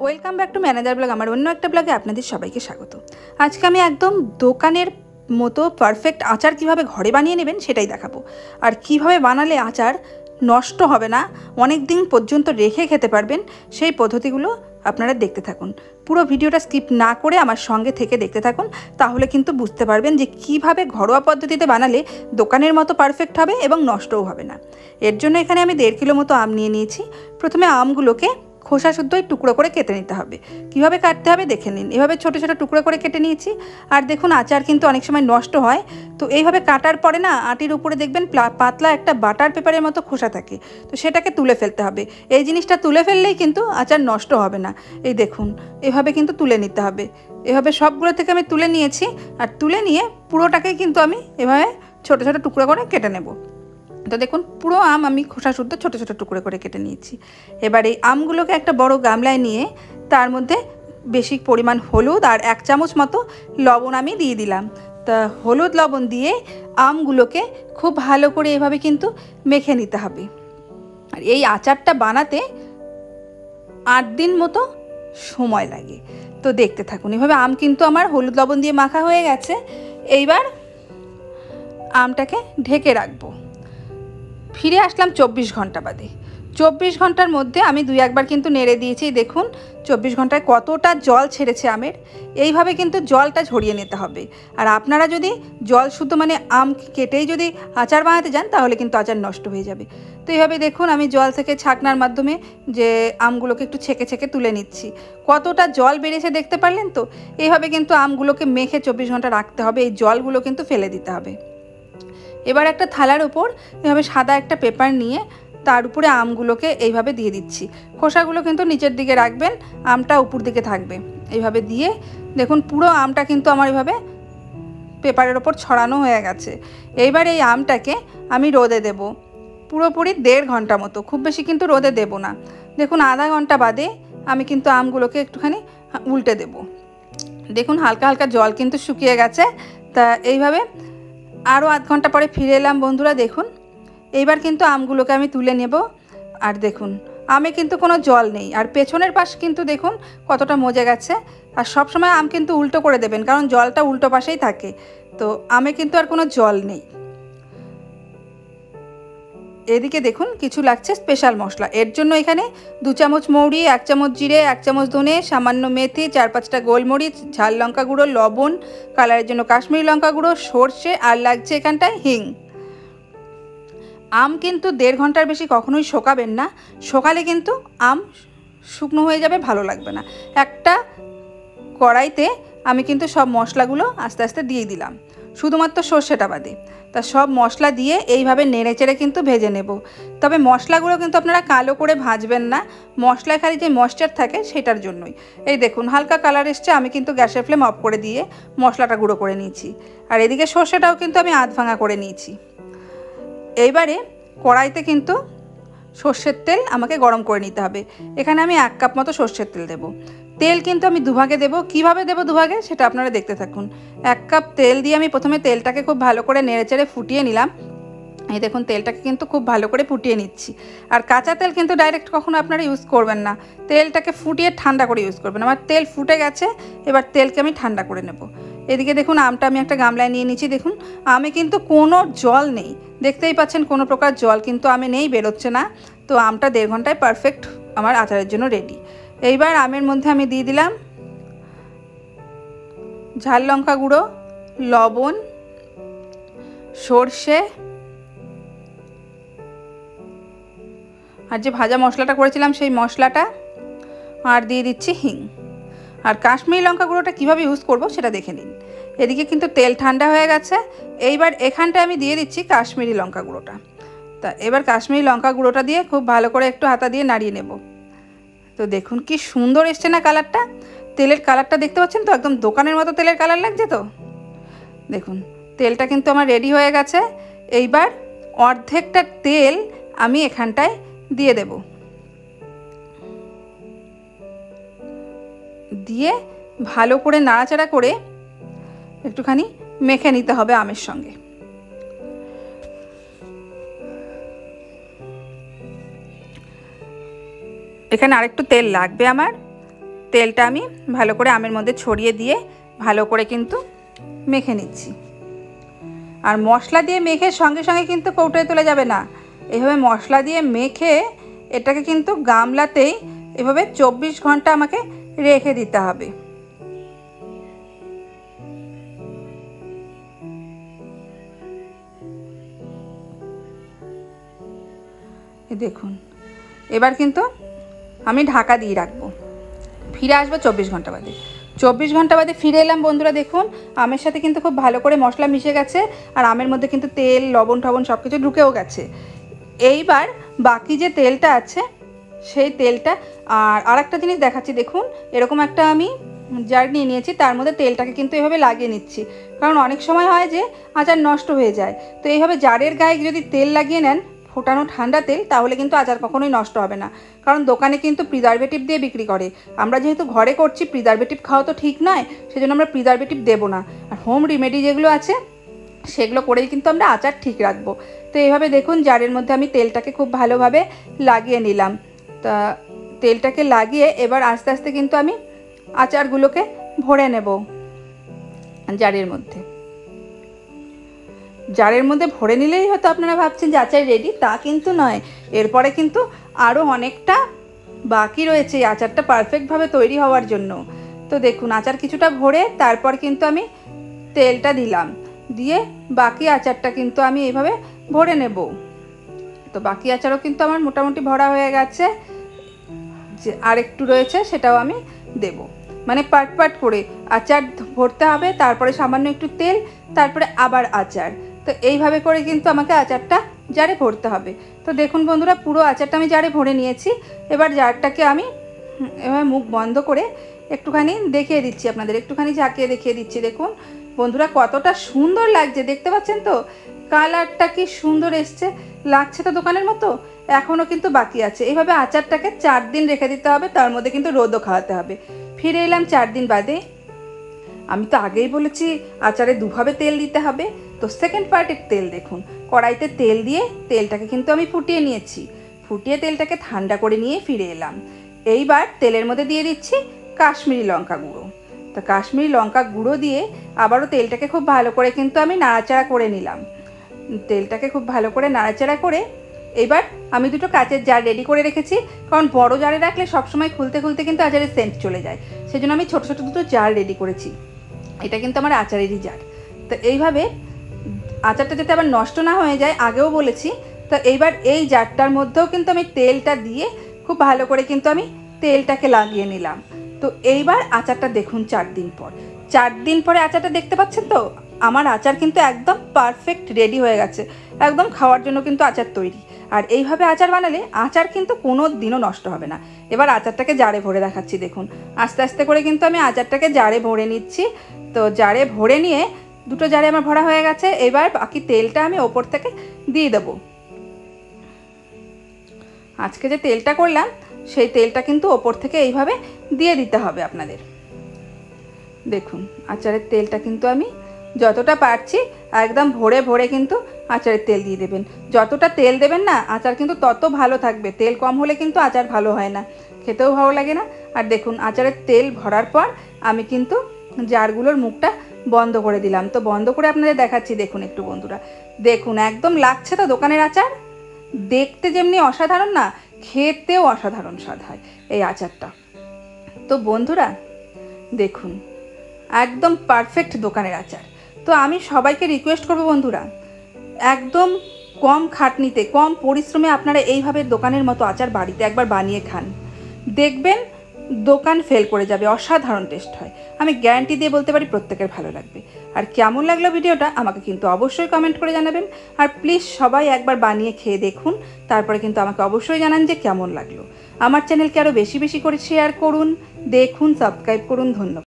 Welcome back to manager blog. আমার অন্য একটা ব্লগে আপনাদের সবাইকে স্বাগত। আজকে আমি একদম দোকানের মতো পারফেক্ট আচার কিভাবে ঘরে বানিয়ে নেবেন সেটাই দেখাবো। আর কিভাবে বানালে আচার নষ্ট হবে না, অনেক দিন পর্যন্ত রেখে খেতে পারবেন, সেই পদ্ধতিগুলো আপনারা দেখতে থাকুন। পুরো ভিডিওটা স্কিপ না করে আমার সঙ্গে থেকে দেখতে থাকুন, তাহলে কিন্তু বুঝতে পারবেন যে কিভাবে ঘরোয়া পদ্ধতিতে বানালে দোকানের মতো পারফেক্ট হবে এবং নষ্টও হবে না। এর জন্য এখানে আমি 1.5 কিলো মতো আম নিয়ে নিয়েছি। প্রথমে আমগুলোকে খোসা শুদ্ধই টুকরো করে কেটে নিতে হবে। কিভাবে কাটতে হবে দেখে নিন। এভাবে ছোট ছোট টুকরো করে কেটে নিয়েছি। আর দেখুন, আচার কিন্তু অনেক সময় নষ্ট হয়, তো এইভাবে কাটার পরে না আটির উপরে দেখবেন পাতলা একটা বাটার পেপারের মতো খোসা থাকে, তো সেটাকে তুলে ফেলতে হবে। এই জিনিসটা তুলে ফেললেই কিন্তু আচার নষ্ট হবে না। এই দেখুন, এভাবে কিন্তু তুলে নিতে হবে। এভাবে সবগুলো থেকে আমি তুলে নিয়েছি। আর তুলে নিয়ে পুরোটাকেই কিন্তু আমি এভাবে ছোট ছোট টুকরো করে কেটে নেব। তো দেখুন, পুরো আম আমি খোসা শুদ্ধ ছোটো ছোটো টুকরো করে কেটে নিয়েছি। এবার এই আমগুলোকে একটা বড় গামলায় নিয়ে তার মধ্যে বেশি পরিমাণ হলুদ আর 1 চামচ মতো লবণ আমি দিয়ে দিলাম। তা হলুদ লবণ দিয়ে আমগুলোকে খুব ভালো করে এভাবে কিন্তু মেখে নিতে হবে। আর এই আচারটা বানাতে 8 দিন মতো সময় লাগে। তো দেখতে থাকুন। এভাবে আম কিন্তু আমার হলুদ লবণ দিয়ে মাখা হয়ে গেছে। এইবার আমটাকে ঢেকে রাখবো। ফিরে আসলাম 24 ঘন্টা বাদে। 24 ঘন্টার মধ্যে আমি 2-1 বার কিন্তু নেড়ে দিয়েছি। দেখুন 24 ঘন্টায় কতটা জল ছেড়েছে আমের। এইভাবে কিন্তু জলটা ঝরিয়ে নিতে হবে। আর আপনারা যদি জল শুদ্ধ মানে আম কেটেই যদি আচার বানাতে যান, তাহলে কিন্তু আচার নষ্ট হয়ে যাবে। তো এইভাবে দেখুন আমি জল থেকে ছাঁকনার মাধ্যমে যে আমগুলোকে একটু ছেঁকে ছেঁকে তুলে নিচ্ছি। কতটা জল বেরিয়েছে দেখতে পারলেন তো। এইভাবে কিন্তু আমগুলোকে মেখে 24 ঘন্টা রাখতে হবে। এই জলগুলো কিন্তু ফেলে দিতে হবে। এবার একটা থালার উপর এভাবে সাদা একটা পেপার নিয়ে তার উপরে আমগুলোকে এইভাবে দিয়ে দিচ্ছি। খোসাগুলো কিন্তু নিচের দিকে রাখবেন, আমটা উপর দিকে থাকবে। এইভাবে দিয়ে দেখুন পুরো আমটা কিন্তু আমার এইভাবে পেপারের ওপর ছড়ানো হয়ে গেছে। এইবার এই আমটাকে আমি রোদে দেব পুরোপুরি 1.5 ঘন্টা মতো, খুব বেশি কিন্তু রোদে দেব না। দেখুন আধা ঘন্টা বাদে আমি কিন্তু আমগুলোকে একটুখানি উল্টে দেব। দেখুন হালকা হালকা জল কিন্তু শুকিয়ে গেছে। তা এইভাবে আরও আধ ঘন্টা পরে ফিরে এলাম বন্ধুরা। দেখুন এইবার কিন্তু আমগুলোকে আমি তুলে নেব। আর দেখুন আমে কিন্তু কোনো জল নেই, আর পেছনের পাশ কিন্তু দেখুন কতটা মজে গেছে। আর সব সময় আম কিন্তু উল্টো করে দেবেন, কারণ জলটা উল্টো পাশেই থাকে। তো আমে কিন্তু আর কোনো জল নেই। এদিকে দেখুন কিছু লাগছে স্পেশাল মশলা। এর জন্য এখানে 2 চামচ মৌরি, 1 চামচ জিরে, 1 চামচ ধনে, সামান্য মেথি, 4-5টা গোলমরিচ, ঝাল লঙ্কা গুঁড়ো, লবণ, কালারের জন্য কাশ্মীরি লঙ্কা গুঁড়ো, সর্ষে, আর লাগছে এখানটায় হিং। আম কিন্তু 1.5 ঘন্টার বেশি কখনোই শোকাবেন না। শোকালে কিন্তু আম শুকনো হয়ে যাবে, ভালো লাগবে না। একটা কড়াইতে আমি কিন্তু সব মশলাগুলো আস্তে আস্তে দিয়ে দিলাম, শুধুমাত্র সর্ষেটা বাদে। তা সব মশলা দিয়ে এইভাবে নেড়ে চেড়ে কিন্তু ভেজে নেব। তবে মশলাগুলো কিন্তু আপনারা কালো করে ভাজবেন না, মশলায় খালি যে ময়েশ্চার থাকে সেটার জন্যই। এই দেখুন হালকা কালার এসছে, আমি কিন্তু গ্যাসের ফ্লেম অফ করে দিয়ে মশলাটা গুঁড়ো করে নিয়েছি। আর এদিকে সর্ষেটাও কিন্তু আমি আধ ভাঙা করে নিয়েছি। এইবারে কড়াইতে কিন্তু সর্ষের তেল আমাকে গরম করে নিতে হবে। এখানে আমি 1 কাপ মতো সর্ষের তেল দেব। তেল কিন্তু আমি দুভাগে দেব। কিভাবে দেব দুভাগে সেটা আপনারা দেখতে থাকুন। 1 কাপ তেল দিয়ে আমি প্রথমে তেলটাকে খুব ভালো করে নেড়েচেড়ে ফুটিয়ে নিলাম। এই দেখুন তেলটাকে কিন্তু খুব ভালো করে ফুটিয়ে নিচ্ছি। আর কাঁচা তেল কিন্তু ডাইরেক্ট কখনো আপনারা ইউজ করবেন না, তেলটাকে ফুটিয়ে ঠান্ডা করে ইউজ করবেন। আমার তেল ফুটে গেছে, এবার তেলকে আমি ঠান্ডা করে নেব। এদিকে দেখুন আমটা আমি একটা গামলায় নিয়ে নিচ্ছি। দেখুন আমে কিন্তু কোনো জল নেই, দেখতেই পাচ্ছেন কোনো প্রকার জল কিন্তু আমে নেই, বেরোচ্ছে না। তো আমটা 1.5 ঘন্টায় পারফেক্ট আমার আচারের জন্য রেডি। এইবার আমের মধ্যে আমি দিয়ে দিলাম ঝাল লঙ্কা গুঁড়ো, লবণ, সর্ষে, আর যে ভাজা মশলাটা করেছিলাম সেই মশলাটা, আর দিয়ে দিচ্ছি হিং। আর কাশ্মীরি লঙ্কা গুঁড়োটা কীভাবে ইউজ করব সেটা দেখে নিন। এদিকে কিন্তু তেল ঠান্ডা হয়ে গেছে। এইবার এখানটায় আমি দিয়ে দিচ্ছি কাশ্মীরি লঙ্কা গুঁড়োটা। তা এবার কাশ্মীরি লঙ্কা গুঁড়োটা দিয়ে খুব ভালো করে একটু হাতা দিয়ে নাড়িয়ে নেব। তো দেখুন কি সুন্দর এসছে না কালারটা। তেলের কালারটা দেখতে পাচ্ছেন তো, একদম দোকানের মতো তেলের কালার লাগছে তো। দেখুন তেলটা কিন্তু আমার রেডি হয়ে গেছে। এইবার অর্ধেকটা তেল আমি এখানটায় দিয়ে দেব। দিয়ে ভালো করে নাড়াচাড়া করে একটুখানি মেখে নিতে হবে আমের সঙ্গে। এখানে আরেকটু তেল লাগবে আমার। তেলটা আমি ভালো করে আমের মধ্যে ছড়িয়ে দিয়ে ভালো করে কিন্তু মেখে নিচ্ছি। আর মশলা দিয়ে মেখে সঙ্গে সঙ্গে কিন্তু কৌটোয় তোলা যাবে না, এভাবে মশলা দিয়ে মেখে এটাকে কিন্তু গামলাতেই এভাবে 24 ঘন্টা আমাকে রেখে দিতে হবে। দেখুন এবার কিন্তু আমি ঢাকা দিয়ে রাখবো, ফিরে আসবো 24 ঘন্টা বাদে। 24 ঘন্টা বাদে ফিরে এলাম বন্ধুরা। দেখুন আমের সাথে কিন্তু খুব ভালো করে মশলা মিশে গেছে, আর আমের মধ্যে কিন্তু তেল লবণ টবণ সব কিছু ঢুকেও গেছে। এইবার বাকি যে তেলটা আছে সেই তেলটা, আর আরেকটা জিনিস দেখাচ্ছি দেখুন, এরকম একটা আমি জার নিয়ে নিয়েছি, তার মধ্যে তেলটাকে কিন্তু এভাবে লাগিয়ে নিচ্ছি, কারণ অনেক সময় হয় যে আচার নষ্ট হয়ে যায়। তো এইভাবে জারের গায়ে যদি তেল লাগিয়ে নেন, ফোটানো ঠান্ডা তেল, তাহলে কিন্তু আচার কখনোই নষ্ট হবে না। কারণ দোকানে কিন্তু প্রিজারভেটিভ দিয়ে বিক্রি করে, আমরা যেহেতু ঘরে করছি প্রিজারভেটিভ খাওয়া তো ঠিক নয়, সেজন্য আমরা প্রিজারভেটিভ দেবো না। আর হোম রেমেডি যেগুলো আছে সেগুলো করেই কিন্তু আমরা আচার ঠিক রাখবো। তো এইভাবে দেখুন জারের মধ্যে আমি তেলটাকে খুব ভালোভাবে লাগিয়ে নিলাম। তা তেলটাকে লাগিয়ে এবার আস্তে আস্তে কিন্তু আমি আচারগুলোকে ভরে নেব জারের মধ্যে। জারের মধ্যে ভরে নিলেই হয়তো আপনারা ভাবছেন যে আচার রেডি, তা কিন্তু নয়। এরপরে কিন্তু আরও অনেকটা বাকি রয়েছে এই আচারটা পারফেক্টভাবে তৈরি হওয়ার জন্য। তো দেখুন আচার কিছুটা ভরে তারপর কিন্তু আমি তেলটা দিলাম, দিয়ে বাকি আচারটা কিন্তু আমি এইভাবে ভরে নেব। তো বাকি আচারও কিন্তু আমার মোটামুটি ভরা হয়ে গেছে, যে আরেকটু রয়েছে সেটাও আমি দেব। মানে পার্ট পার্ট করে আচার ভরতে হবে, তারপরে সামান্য একটু তেল, তারপরে আবার আচার। তো এইভাবে করে কিন্তু আমাকে আচারটা জারে ভরতে হবে। তো দেখুন বন্ধুরা পুরো আচারটা আমি জারে ভরে নিয়েছি। এবার জারটাকে আমি এভাবে মুখ বন্ধ করে একটুখানি দেখিয়ে দিচ্ছি আপনাদের, একটুখানি ঝাঁকিয়ে দেখিয়ে দিচ্ছি। দেখুন বন্ধুরা কতটা সুন্দর লাগছে, দেখতে পাচ্ছেন তো কালারটা কি সুন্দর এসছে, লাগছে তো দোকানের মতো। এখনও কিন্তু বাকি আছে। এইভাবে আচারটাকে 4 দিন রেখে দিতে হবে, তার মধ্যে কিন্তু রোদও খাওয়াতে হবে। ফিরে এলাম 4 দিন বাদে। আমি তো আগেই বলেছি আচারে দুভাবে তেল দিতে হবে, তো সেকেন্ড পার্টের তেল দেখুন। কড়াইতে তেল দিয়ে তেলটাকে কিন্তু আমি ফুটিয়ে নিয়েছি, ফুটিয়ে তেলটাকে ঠান্ডা করে নিয়ে ফিরে এলাম। এইবার তেলের মধ্যে দিয়ে দিচ্ছি কাশ্মীরি লঙ্কা গুঁড়ো। তো কাশ্মীরি লঙ্কা গুঁড়ো দিয়ে আবারও তেলটাকে খুব ভালো করে কিন্তু আমি নাড়াচাড়া করে নিলাম। তেলটাকে খুব ভালো করে নাড়াচাড়া করে এবার আমি দুটো কাচের জার রেডি করে রেখেছি, কারণ বড় জারে রাখলে সবসময় খুলতে খুলতে কিন্তু আচারের সেন্ট চলে যায়, সেজন্য আমি ছোটো ছোটো দুটো জার রেডি করেছি। এটা কিন্তু আমার আচারেরই জার। তো এইভাবে আচারটা যাতে আবার নষ্ট না হয়ে যায়, আগেও বলেছি। তো এইবার এই জারটার মধ্যেও কিন্তু আমি তেলটা দিয়ে খুব ভালো করে কিন্তু আমি তেলটাকে লাগিয়ে নিলাম। তো এইবার আচারটা দেখুন 4 দিন পর, 4 দিন পরে আচারটা দেখতে পাচ্ছেন তো, আমার আচার কিন্তু একদম পারফেক্ট রেডি হয়ে গেছে, একদম খাওয়ার জন্য কিন্তু আচার তৈরি। আর এইভাবে আচার বানালে আচার কিন্তু কোনো দিনও নষ্ট হবে না। এবার আচারটাকে জারে ভরে দেখাচ্ছি দেখুন, আস্তে আস্তে করে কিন্তু আমি আচারটাকে জারে ভরে নিচ্ছি। তো জারে ভরে নিয়ে দুটো জারে আমার ভরা হয়ে গেছে। এবার বাকি তেলটা আমি ওপর থেকে দিয়ে দেবো। আজকে যে তেলটা করলাম সেই তেলটা কিন্তু ওপর থেকে এইভাবে দিয়ে দিতে হবে আপনাদের। দেখুন আচারের তেলটা কিন্তু আমি যতটা পারছি একদম ভরে ভরে কিন্তু আচারের তেল দিয়ে দেবেন। যতটা তেল দেবেন না আচার কিন্তু তত ভালো থাকবে, তেল কম হলে কিন্তু আচার ভালো হয় না, খেতেও ভালো লাগে না। আর দেখুন আচারের তেল ভরার পর আমি কিন্তু জারগুলোর মুখটা বন্ধ করে দিলাম। তো বন্ধ করে আপনাদের দেখাচ্ছি দেখুন একটু বন্ধুরা, দেখুন একদম লাগছে তো দোকানের আচার। দেখতে যেমনি অসাধারণ না, খেতেও অসাধারণ স্বাদ হয় এই আচারটা। তো বন্ধুরা দেখুন একদম পারফেক্ট দোকানের আচার। তো আমি সবাইকে রিকোয়েস্ট করব বন্ধুরা, একদম কম খাটনিতে কম পরিশ্রমে আপনারা এইভাবে দোকানের মতো আচার বাড়িতে একবার বানিয়ে খান, দেখবেন দোকান ফেল করে যাবে, অসাধারণ টেস্ট হয়। আমি গ্যারান্টি দিয়ে বলতে পারি প্রত্যেকের ভালো লাগবে। আর কেমন লাগলো ভিডিওটা আমাকে কিন্তু অবশ্যই কমেন্ট করে জানাবেন। আর প্লিজ সবাই একবার বানিয়ে খেয়ে দেখুন, তারপরে কিন্তু আমাকে অবশ্যই জানান যে কেমন লাগলো। আমার চ্যানেলকে আরও বেশি বেশি করে শেয়ার করুন, দেখুন, সাবস্ক্রাইব করুন। ধন্যবাদ।